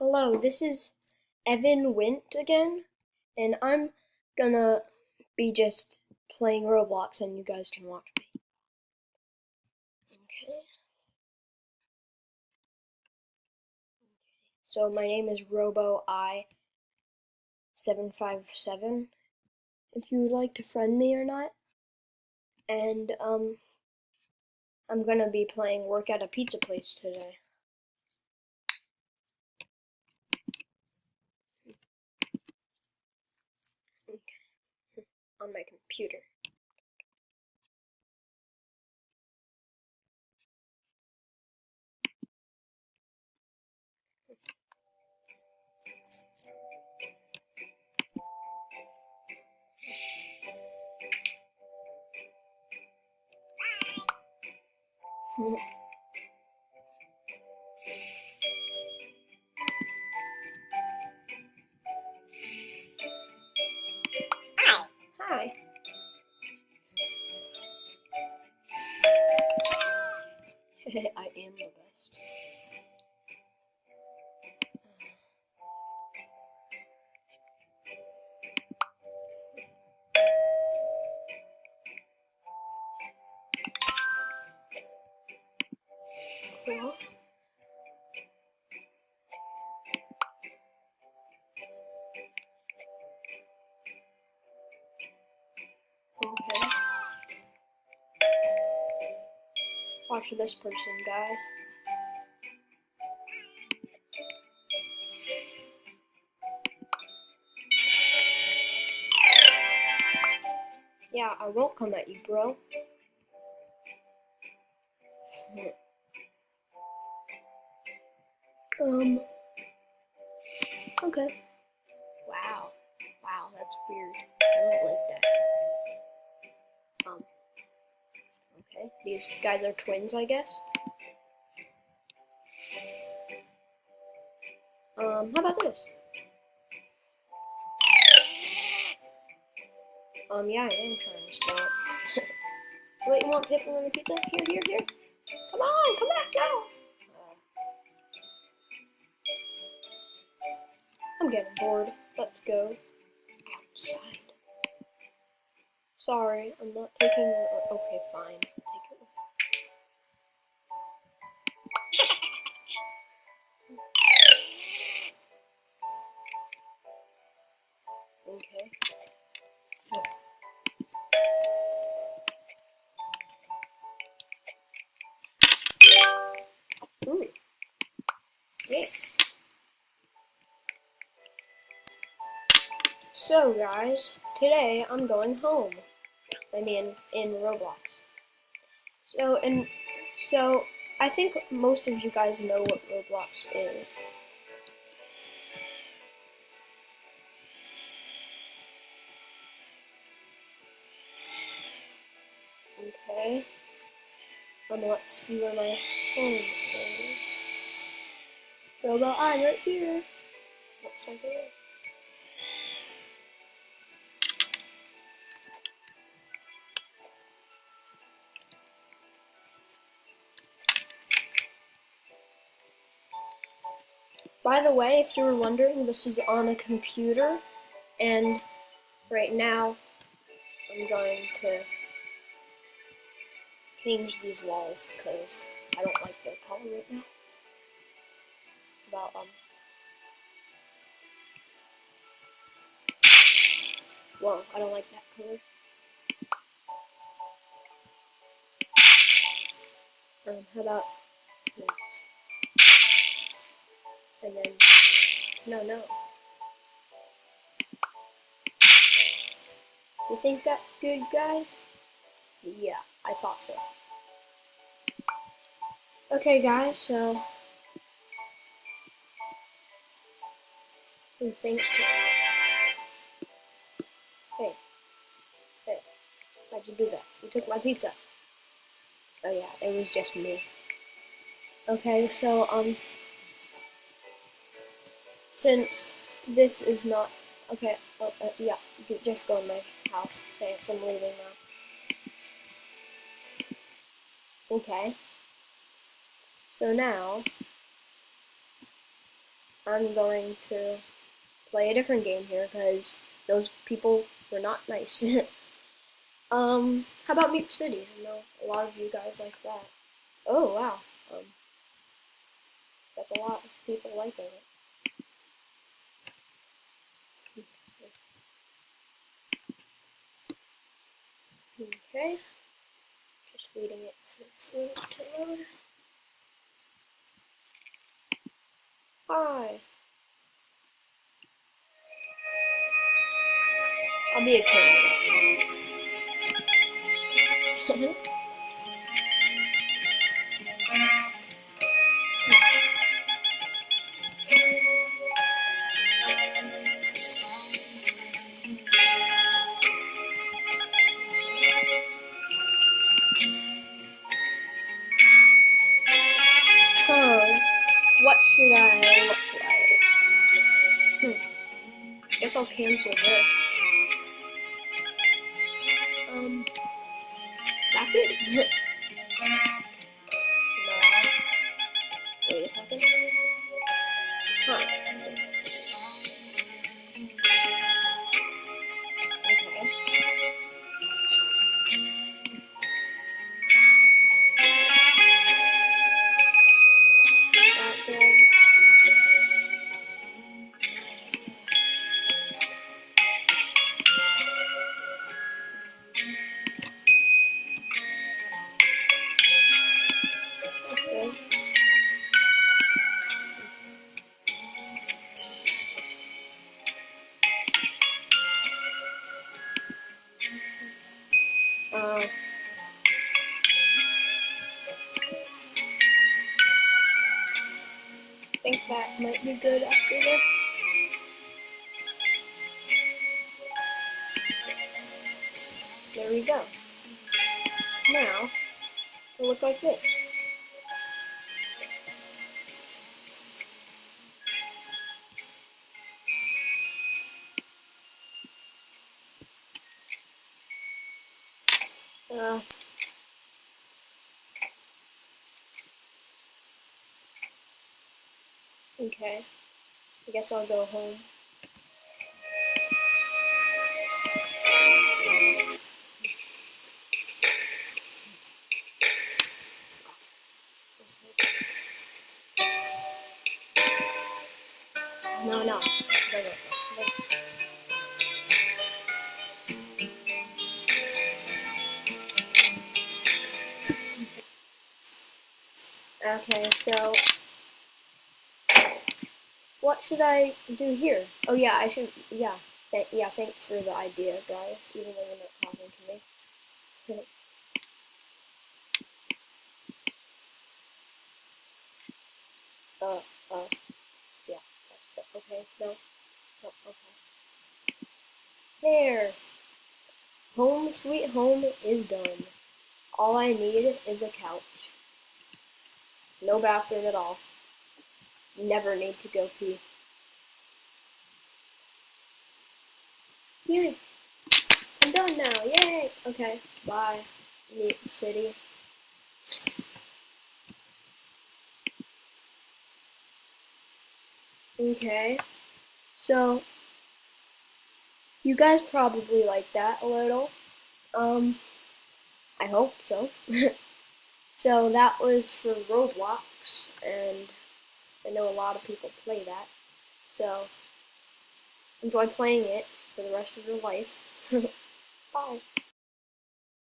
Hello, this is Evan Windt again, and I'm gonna be just playing Roblox and you guys can watch me. Okay. So my name is RoboI757 if you would like to friend me or not. And I'm gonna be playing Work at a Pizza Place today. Okay. On my computer. Hi. I am the best. Cool. Okay. Watch this person, guys. Yeah, I will come at you, bro. Okay. Wow. Wow, that's weird. I don't like that. Okay. These guys are twins, I guess. How about this? Yeah, I am trying to steal it. Wait, you want pepperoni pizza? Here. Come on, come back now! I'm getting bored. Let's go outside. Sorry, I'm not taking your... Okay, fine. Take it. Okay. Ooh. Yeah. So, guys, today I'm going home. I mean, in Roblox. So I think most of you guys know what Roblox is. Okay. Let's see where my home is. Robot, I'm right here. Looks like it is. By the way, if you were wondering, this is on a computer, and right now I'm going to change these walls because I don't like their color right now. Whoa, I don't like that color. How about this? And then, no. You think that's good, guys? Yeah, I thought so. Okay, guys, so thanks for... Hey, why'd you do that? You took my pizza. Oh yeah, it was just me. Okay, so, since this is not... Okay, yeah, you can just go in my house. Thanks, I'm leaving now. Okay. So now... I'm going to play a different game here because those people were not nice. How about Meep City? I know a lot of you guys like that. Oh wow. That's a lot of people liking it. Okay. Just waiting it for it to load. Hi. I'll be a kid. Huh. What should I look like? Guess I'll cancel this. That good? No. Wait a second. Huh. Okay. That good. That's good. I think that might be good after this. There we go. Now, it'll look like this. Okay. I guess I'll go home. No, no. Okay, so what should I do here? Oh yeah, I should. Yeah, yeah. Thanks for the idea, guys. Even though you're not talking to me. uh, uh, yeah. Okay, no, no, okay. There. Home sweet home is done. All I need is a couch. No bathroom at all. Never need to go pee. Yay! I'm done now. Yay! Okay, bye. Meep City. Okay, so you guys probably like that a little. I hope so. So that was for Roblox, and I know a lot of people play that. So enjoy playing it for the rest of your life. Bye.